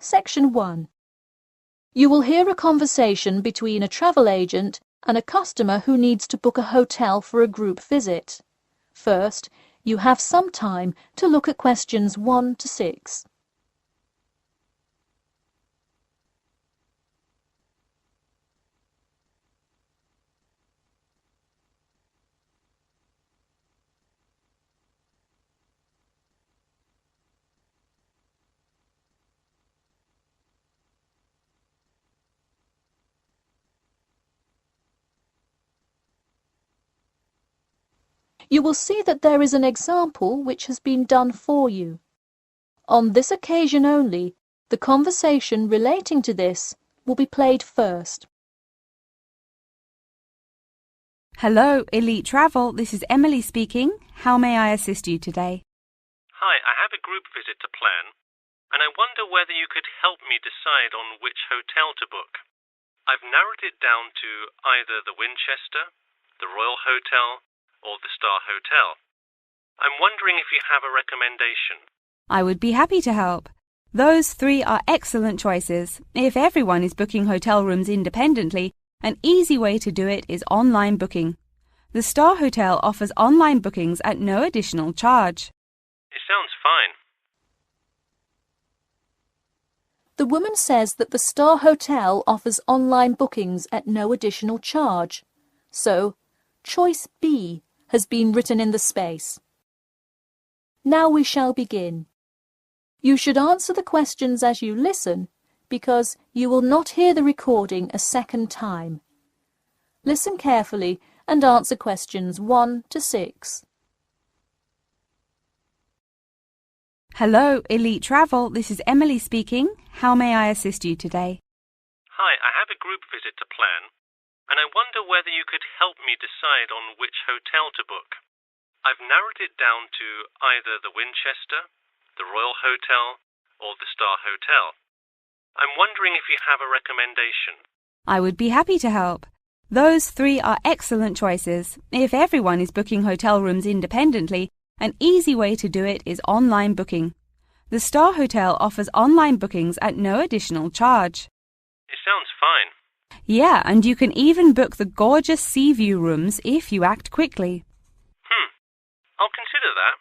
Section 1. You will hear a conversation between a travel agent and a customer who needs to book a hotel for a group visit. First, you have some time to look at questions 1 to 6. You will see that there is an example which has been done for you. On this occasion only, the conversation relating to this will be played first. Hello, Elite Travel. This is Emily speaking. How may I assist you today? Hi, I have a group visit to plan, and I wonder whether you could help me decide on which hotel to book. I've narrowed it down to either the Winchester, the Royal Hotel, or the Star Hotel. I'm wondering if you have a recommendation. I would be happy to help. Those 3 are excellent choices. If everyone is booking hotel rooms independently, an easy way to do it is online booking. The Star Hotel offers online bookings at no additional charge. It sounds fine. The woman says that the Star Hotel offers online bookings at no additional charge. So, choice B has been written in the space. Now we shall begin. You should answer the questions as you listen, because you will not hear the recording a second time. Listen carefully and answer questions 1 to 6. Hello, Elite Travel. This is Emily speaking. How may I assist you today? Hi, I have a group visit to plan, and I wonder whether you could help me decide on which hotel to book. I've narrowed it down to either the Winchester, the Royal Hotel, or the Star Hotel. I'm wondering if you have a recommendation. I would be happy to help. Those 3 are excellent choices. If everyone is booking hotel rooms independently, an easy way to do it is online booking. The Star Hotel offers online bookings at no additional charge. It sounds fine. Yeah, and you can even book the gorgeous sea view rooms if you act quickly. I'll consider that.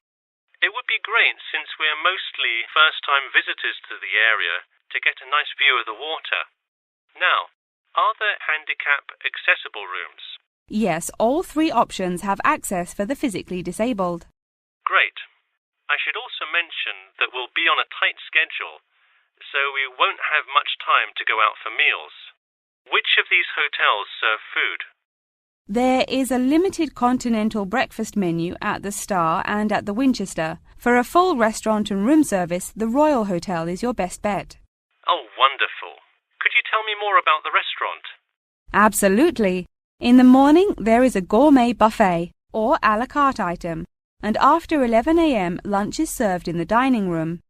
It would be great since we're mostly first-time visitors to the area to get a nice view of the water. Now, are there handicap-accessible rooms? Yes, all 3 options have access for the physically disabled. Great. I should also mention that we'll be on a tight schedule, so we won't have much time to go out for meals. Which of these hotels serve food? There is a limited continental breakfast menu at the Star and at the Winchester. For a full restaurant and room service, the Royal Hotel is your best bet. Oh, wonderful. Could you tell me more about the restaurant? Absolutely. In the morning, there is a gourmet buffet or a la carte item, and after 11 a.m., lunch is served in the dining room.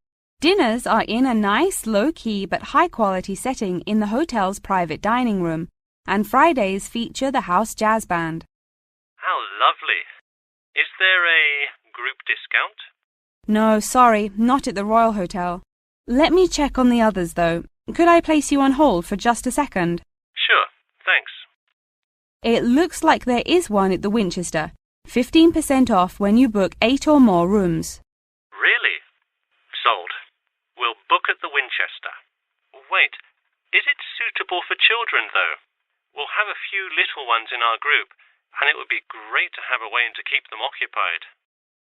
Dinners are in a nice, low-key but high-quality setting in the hotel's private dining room, and Fridays feature the house jazz band. How lovely. Is there a group discount? No, sorry, not at the Royal Hotel. Let me check on the others, though. Could I place you on hold for just a second? Sure, thanks. It looks like there is one at the Winchester. 15% off when you book 8 or more rooms. Really? Sold. We'll book at the Winchester. Wait, is it suitable for children, though? We'll have a few little ones in our group, and it would be great to have a way to keep them occupied.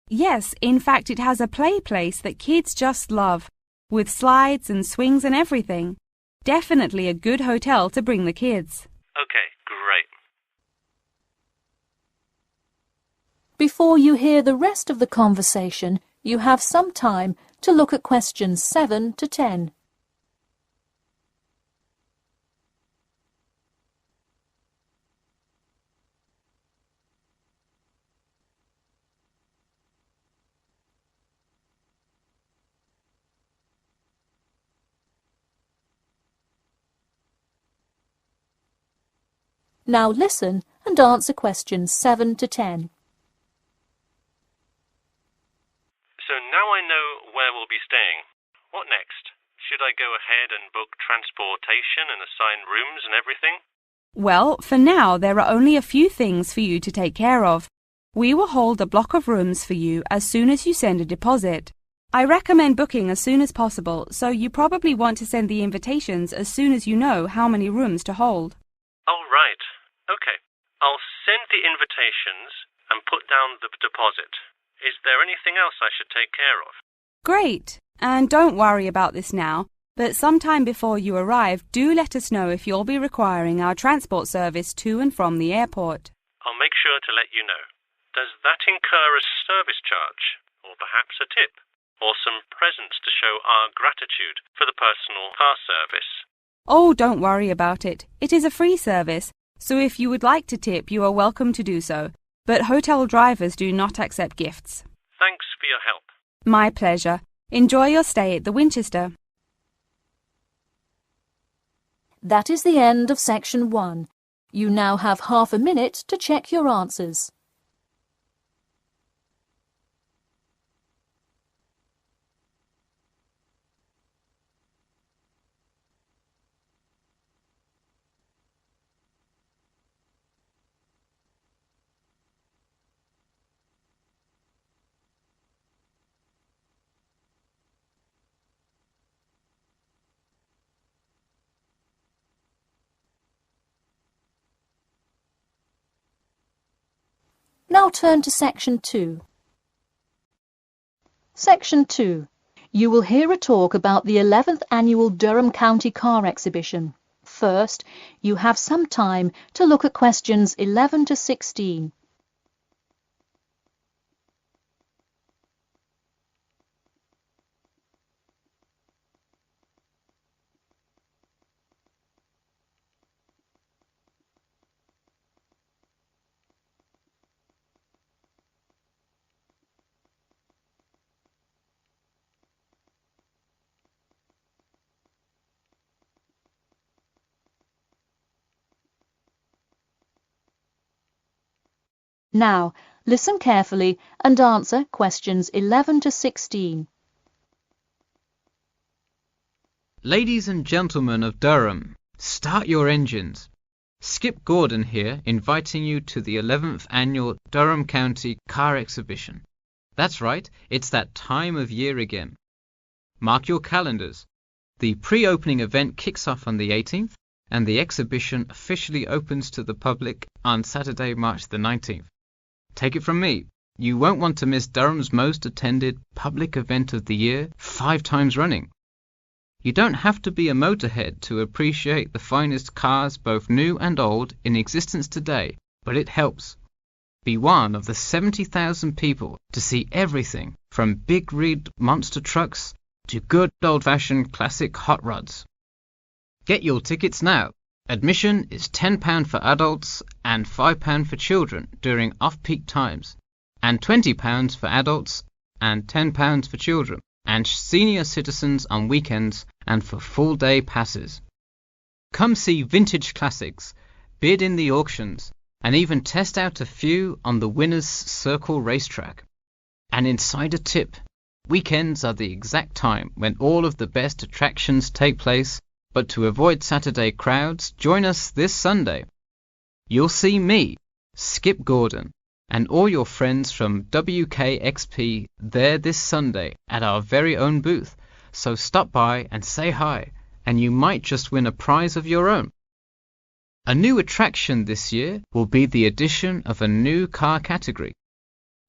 Yes, in fact it has a play place that kids just love, with slides and swings and everything. Definitely a good hotel to bring the kids. Okay, great. Before you hear the rest of the conversation, you have some time to look at questions 7 to 10. Now listen and answer questions 7 to 10. So now I know where we'll be staying. What next? Should I go ahead and book transportation and assign rooms and everything? Well, for now, there are only a few things for you to take care of. We will hold a block of rooms for you as soon as you send a deposit. I recommend booking as soon as possible, so you probably want to send the invitations as soon as you know how many rooms to hold. Oh, right. Okay. I'll send the invitations and put down the deposit. Is there anything else I should take care of? Great! And don't worry about this now, but sometime before you arrive, do let us know if you'll be requiring our transport service to and from the airport. I'll make sure to let you know. Does that incur a service charge, or perhaps a tip, or some presents to show our gratitude for the personal car service? Oh, don't worry about it. It is a free service, so if you would like to tip, you are welcome to do so. But hotel drivers do not accept gifts. Thanks for your help. My pleasure. Enjoy your stay at the Winchester. That is the end of section 1. You now have half a minute to check your answers. Now turn to section 2. Section 2. You will hear a talk about the 11th Annual Durham County Car Exhibition. First, you have some time to look at questions 11 to 16. Now, listen carefully and answer questions 11 to 16. Ladies and gentlemen of Durham, start your engines. Skip Gordon here, inviting you to the 11th Annual Durham County Car Exhibition. That's right, it's that time of year again. Mark your calendars. The pre-opening event kicks off on the 18th, and the exhibition officially opens to the public on Saturday, March the 19th. Take it from me, you won't want to miss Durham's most attended public event of the year 5 times running. You don't have to be a motorhead to appreciate the finest cars, both new and old, in existence today, but it helps. Be one of the 70,000 people to see everything from big rig monster trucks to good old-fashioned classic hot rods. Get your tickets now. Admission is £10 for adults and £5 for children during off-peak times, and £20 for adults and £10 for children, and senior citizens on weekends and for full-day passes. Come see vintage classics, bid in the auctions, and even test out a few on the Winners' Circle racetrack. An insider tip: weekends are the exact time when all of the best attractions take place, but to avoid Saturday crowds, join us this Sunday. You'll see me, Skip Gordon, and all your friends from WKXP there this Sunday at our very own booth, so stop by and say hi, and you might just win a prize of your own. A new attraction this year will be the addition of a new car category: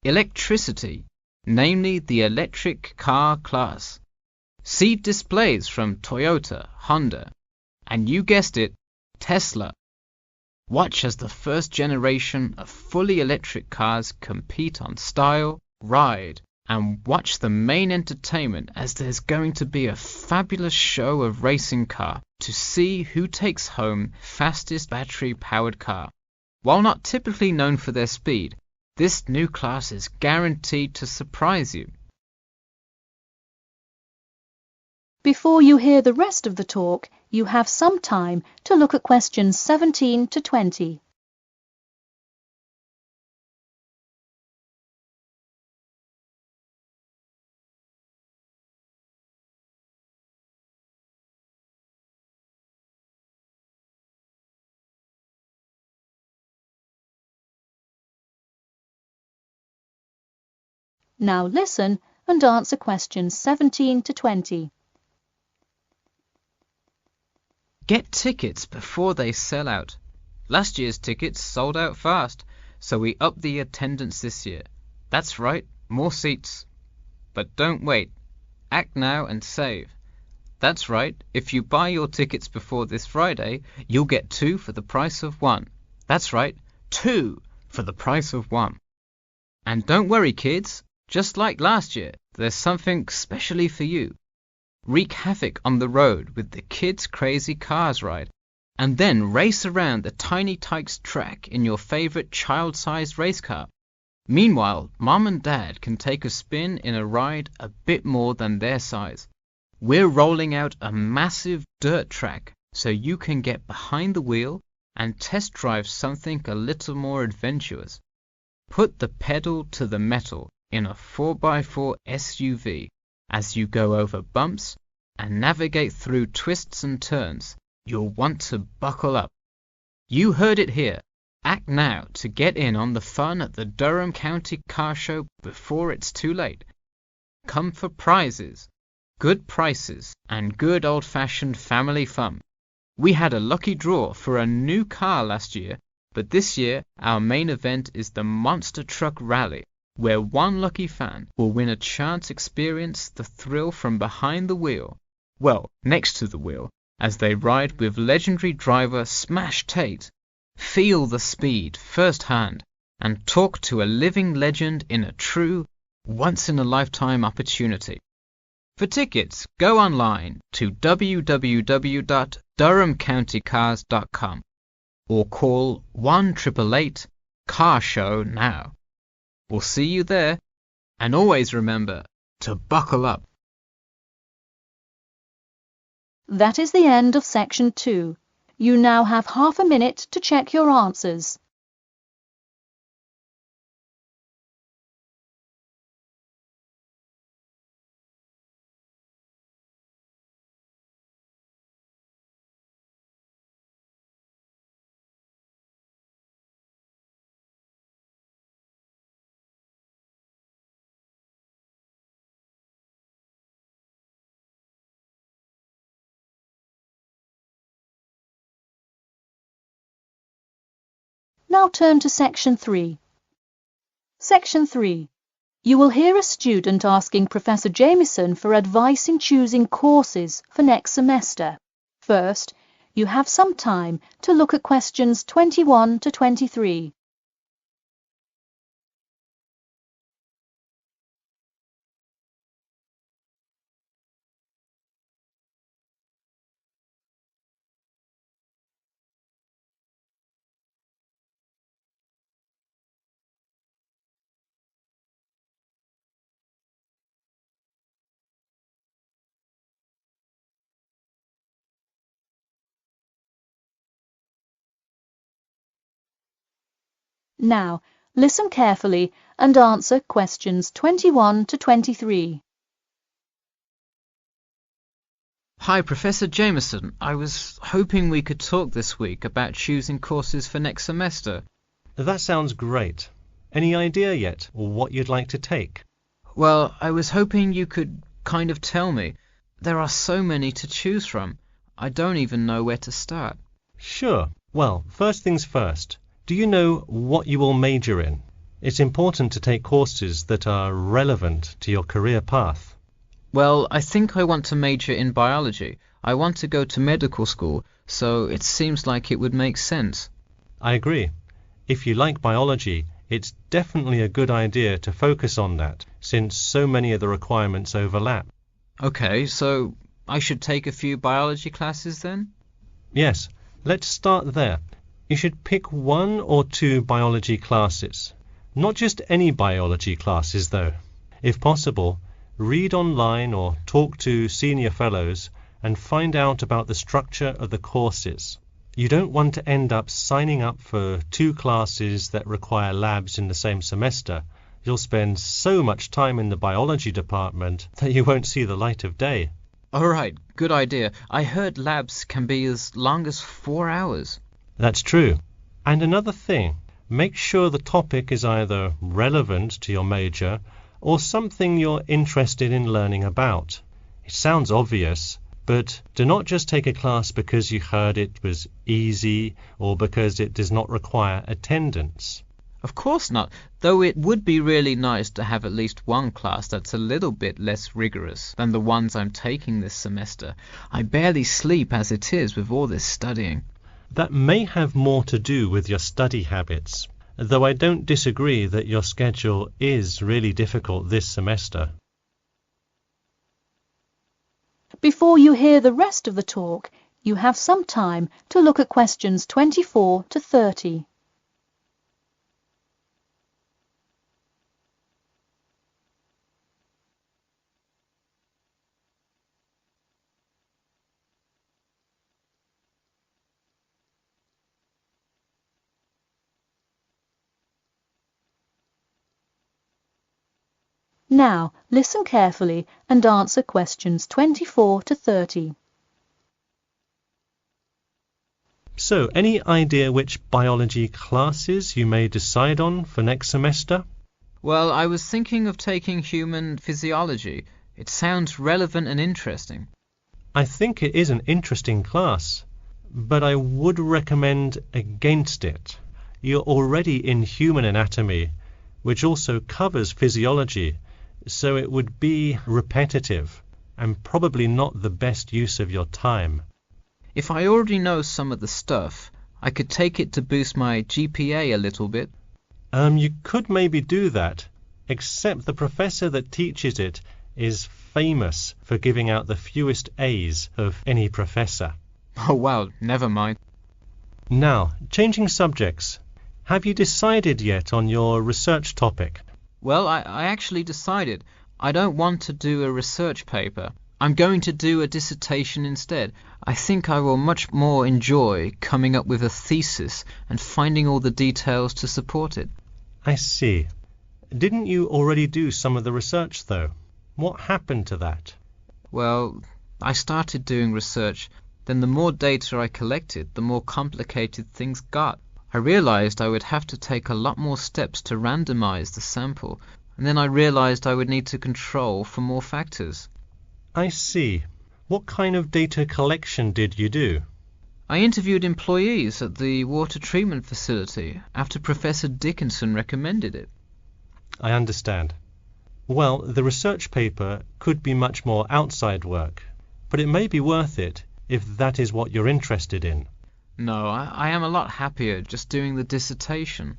electricity, namely the electric car class. See displays from Toyota, Honda, and you guessed it, Tesla. Watch as the first generation of fully electric cars compete on style, ride, and watch the main entertainment as there's going to be a fabulous show of racing car to see who takes home fastest battery-powered car. While not typically known for their speed, this new class is guaranteed to surprise you. Before you hear the rest of the talk, you have some time to look at questions 17 to 20. Now listen and answer questions 17 to 20. Get tickets before they sell out. Last year's tickets sold out fast, so we upped the attendance this year. That's right, more seats. But don't wait. Act now and save. That's right, if you buy your tickets before this Friday, you'll get 2 for the price of 1. That's right, 2 for the price of 1. And don't worry, kids, just like last year, there's something specially for you. Wreak havoc on the road with the Kids Crazy Cars ride, and then race around the Tiny Tykes track in your favorite child-sized race car. Meanwhile, Mom and Dad can take a spin in a ride a bit more than their size. We're rolling out a massive dirt track so you can get behind the wheel and test drive something a little more adventurous. Put the pedal to the metal in a 4x4 SUV as you go over bumps and navigate through twists and turns. You'll want to buckle up. You heard it here. Act now to get in on the fun at the Durham County Car Show before it's too late. Come for prizes, good prices, and good old-fashioned family fun. We had a lucky draw for a new car last year, but this year our main event is the Monster Truck Rally, where one lucky fan will win a chance to experience the thrill from behind the wheel, well, next to the wheel, as they ride with legendary driver Smash Tate. Feel the speed firsthand and talk to a living legend in a true, once-in-a-lifetime opportunity. For tickets, go online to www.durhamcountycars.com or call 1-888-CAR-SHOW now. We'll see you there, and always remember to buckle up. That is the end of section 2. You now have half a minute to check your answers. Now turn to section 3. Section 3. You will hear a student asking Professor Jameson for advice in choosing courses for next semester. First, you have some time to look at questions 21 to 23. Now, listen carefully and answer questions 21 to 23. Hi, Professor Jameson. I was hoping we could talk this week about choosing courses for next semester. That sounds great. Any idea yet, or what you'd like to take? Well, I was hoping you could kind of tell me. There are so many to choose from. I don't even know where to start. Sure. Well, first things first. Do you know what you will major in? It's important to take courses that are relevant to your career path. Well, I think I want to major in biology. I want to go to medical school, so it seems like it would make sense. I agree. If you like biology, it's definitely a good idea to focus on that, since so many of the requirements overlap. Okay, so I should take a few biology classes then? Yes, let's start there. You should pick 1 or 2 biology classes. Not just any biology classes, though. If possible, read online or talk to senior fellows and find out about the structure of the courses. You don't want to end up signing up for 2 classes that require labs in the same semester. You'll spend so much time in the biology department that you won't see the light of day. All right, good idea. I heard labs can be as long as 4 hours. That's true. And another thing, make sure the topic is either relevant to your major or something you're interested in learning about. It sounds obvious, but do not just take a class because you heard it was easy or because it does not require attendance. Of course not, though it would be really nice to have at least one class that's a little bit less rigorous than the ones I'm taking this semester. I barely sleep as it is with all this studying. That may have more to do with your study habits, though I don't disagree that your schedule is really difficult this semester. Before you hear the rest of the talk, you have some time to look at questions 24 to 30. Now, listen carefully and answer questions 24 to 30. So, any idea which biology classes you may decide on for next semester? Well, I was thinking of taking human physiology. It sounds relevant and interesting. I think it is an interesting class, but I would recommend against it. You're already in human anatomy, which also covers physiology, so it would be repetitive and probably not the best use of your time. If I already know some of the stuff, I could take it to boost my GPA a little bit. You could maybe do that, except the professor that teaches it is famous for giving out the fewest A's of any professor. Oh well, never mind. Now, changing subjects. Have you decided yet on your research topic? Well, I actually decided I don't want to do a research paper. I'm going to do a dissertation instead. I think I will much more enjoy coming up with a thesis and finding all the details to support it. I see. Didn't you already do some of the research, though? What happened to that? Well, I started doing research, then the more data I collected, the more complicated things got. I realized I would have to take a lot more steps to randomize the sample, and then I realized I would need to control for more factors. I see. What kind of data collection did you do? I interviewed employees at the water treatment facility after Professor Dickinson recommended it. I understand. Well, the research paper could be much more outside work, but it may be worth it if that is what you're interested in. No, I am a lot happier just doing the dissertation.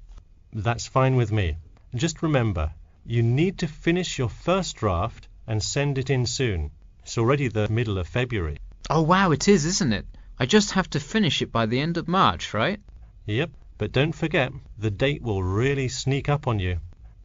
That's fine with me. Just remember, you need to finish your first draft and send it in soon. It's already the middle of February. Oh wow, it is, isn't it? I just have to finish it by the end of March, right? Yep, but don't forget, the date will really sneak up on you.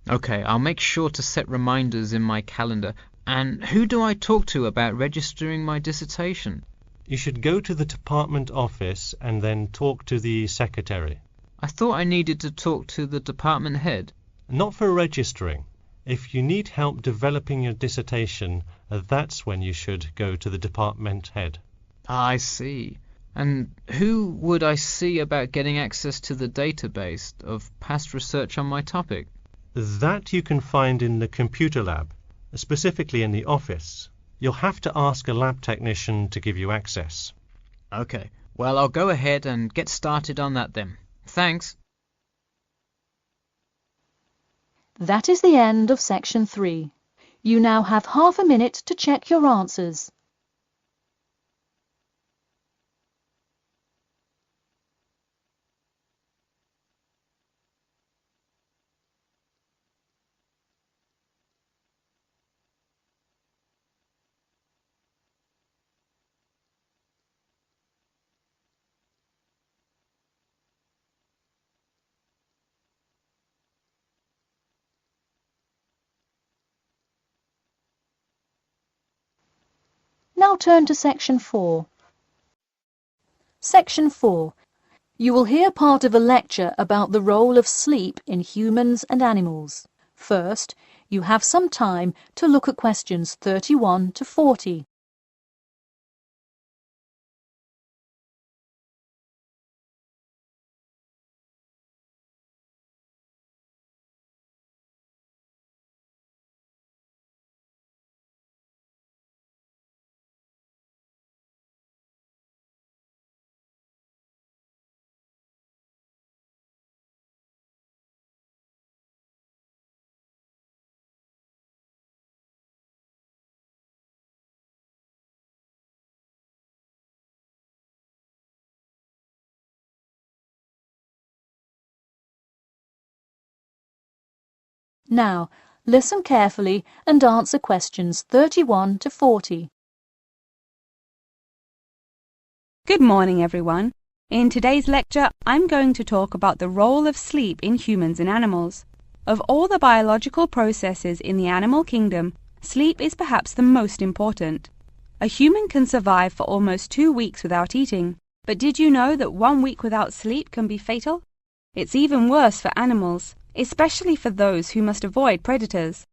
Okay, I'll make sure to set reminders in my calendar. And who do I talk to about registering my dissertation? You should go to the department office and then talk to the secretary. I thought I needed to talk to the department head. Not for registering. If you need help developing your dissertation, that's when you should go to the department head. I see. And who would I see about getting access to the database of past research on my topic? That you can find in the computer lab, specifically in the office. You'll have to ask a lab technician to give you access. Okay, well, I'll go ahead and get started on that then. Thanks. That is the end of section 3. You now have half a minute to check your answers. Now turn to section 4. Section 4. You will hear part of a lecture about the role of sleep in humans and animals. First, you have some time to look at questions 31 to 40. Now, listen carefully and answer questions 31 to 40. Good morning, everyone. In today's lecture, I'm going to talk about the role of sleep in humans and animals. Of all the biological processes in the animal kingdom, sleep is perhaps the most important. A human can survive for almost 2 weeks without eating, but did you know that 1 week without sleep can be fatal? It's even worse for animals, especially for those who must avoid predators.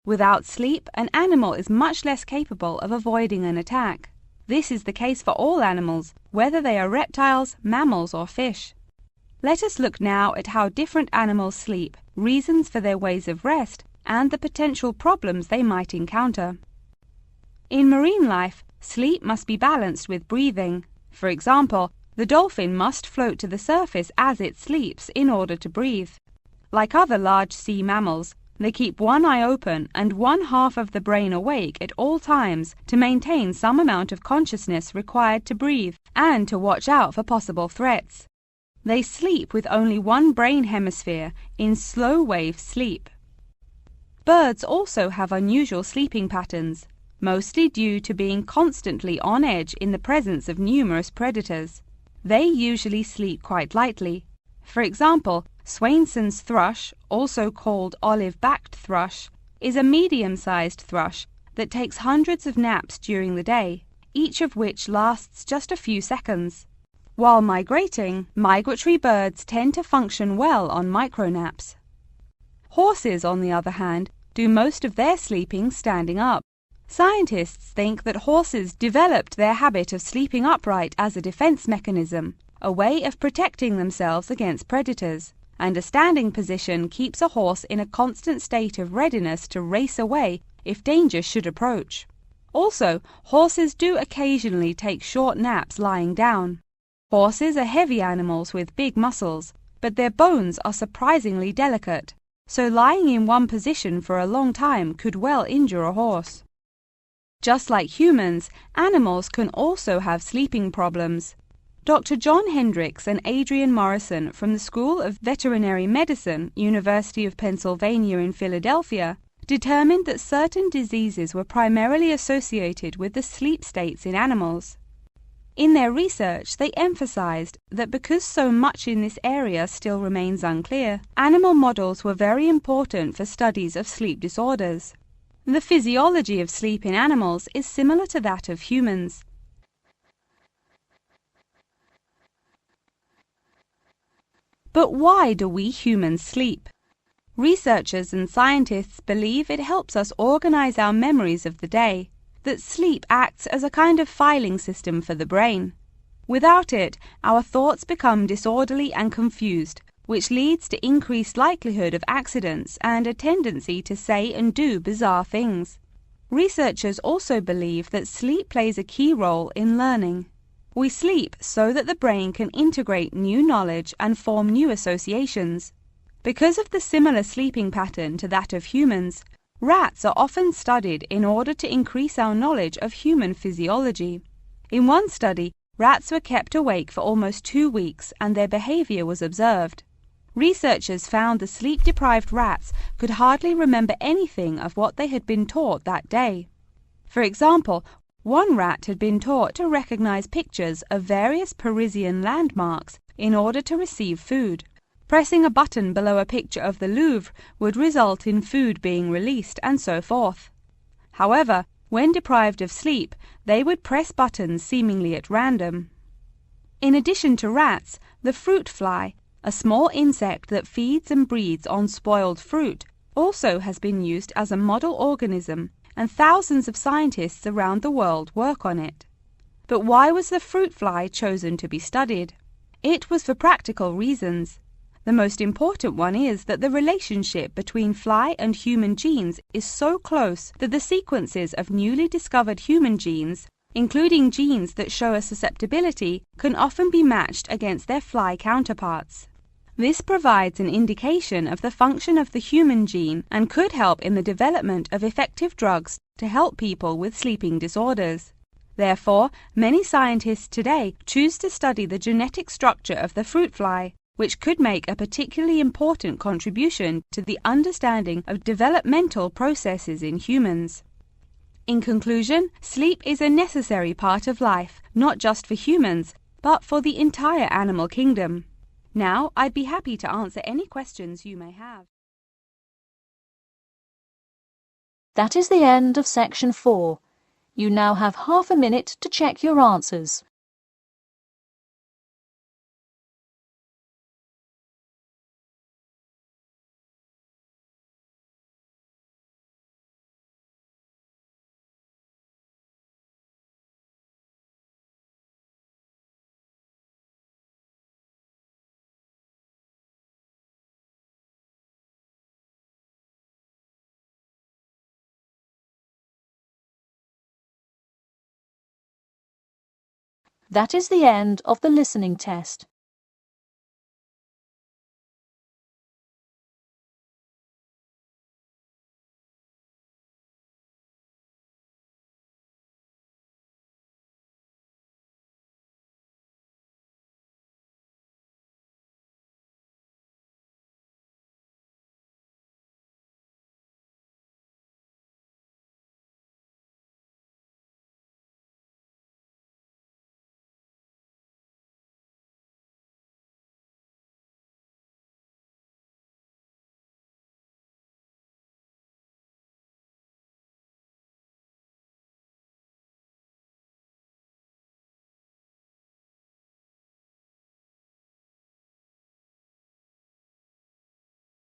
Without sleep, an animal is much less capable of avoiding an attack. This is the case for all animals, whether they are reptiles, mammals, or fish. Let us look now at how different animals sleep, reasons for their ways of rest, and the potential problems they might encounter. In marine life, sleep must be balanced with breathing. For example, the dolphin must float to the surface as it sleeps in order to breathe. Like other large sea mammals, they keep one eye open and one half of the brain awake at all times to maintain some amount of consciousness required to breathe and to watch out for possible threats. They sleep with only one brain hemisphere in slow wave sleep. Birds also have unusual sleeping patterns, mostly due to being constantly on edge in the presence of numerous predators. They usually sleep quite lightly. For example, Swainson's thrush, also called olive-backed thrush, is a medium-sized thrush that takes hundreds of naps during the day, each of which lasts just a few seconds. While migrating, migratory birds tend to function well on micronaps. Horses, on the other hand, do most of their sleeping standing up. Scientists think that horses developed their habit of sleeping upright as a defense mechanism, a way of protecting themselves against predators, and a standing position keeps a horse in a constant state of readiness to race away if danger should approach. Also, horses do occasionally take short naps lying down. Horses are heavy animals with big muscles, but their bones are surprisingly delicate, so lying in one position for a long time could well injure a horse. Just like humans, animals can also have sleeping problems. Dr. John Hendricks and Adrian Morrison from the School of Veterinary Medicine, University of Pennsylvania in Philadelphia, determined that certain diseases were primarily associated with the sleep states in animals. In their research, they emphasized that because so much in this area still remains unclear, animal models were very important for studies of sleep disorders. The physiology of sleep in animals is similar to that of humans. But why do we humans sleep? Researchers and scientists believe it helps us organize our memories of the day, that sleep acts as a kind of filing system for the brain. Without it, our thoughts become disorderly and confused, which leads to increased likelihood of accidents and a tendency to say and do bizarre things. Researchers also believe that sleep plays a key role in learning. We sleep so that the brain can integrate new knowledge and form new associations. Because of the similar sleeping pattern to that of humans, rats are often studied in order to increase our knowledge of human physiology. In one study, rats were kept awake for almost 2 weeks and their behavior was observed. Researchers found the sleep-deprived rats could hardly remember anything of what they had been taught that day. For example, one rat had been taught to recognize pictures of various Parisian landmarks in order to receive food. Pressing a button below a picture of the Louvre would result in food being released, and so forth. However, when deprived of sleep, they would press buttons seemingly at random. In addition to rats, the fruit fly, a small insect that feeds and breeds on spoiled fruit, also has been used as a model organism, and thousands of scientists around the world work on it. But why was the fruit fly chosen to be studied? It was for practical reasons. The most important one is that the relationship between fly and human genes is so close that the sequences of newly discovered human genes, including genes that show a susceptibility, can often be matched against their fly counterparts. This provides an indication of the function of the human gene and could help in the development of effective drugs to help people with sleeping disorders. Therefore, many scientists today choose to study the genetic structure of the fruit fly, which could make a particularly important contribution to the understanding of developmental processes in humans. In conclusion, sleep is a necessary part of life, not just for humans, but for the entire animal kingdom. Now, I'd be happy to answer any questions you may have. That is the end of section 4. You now have half a minute to check your answers. That is the end of the listening test.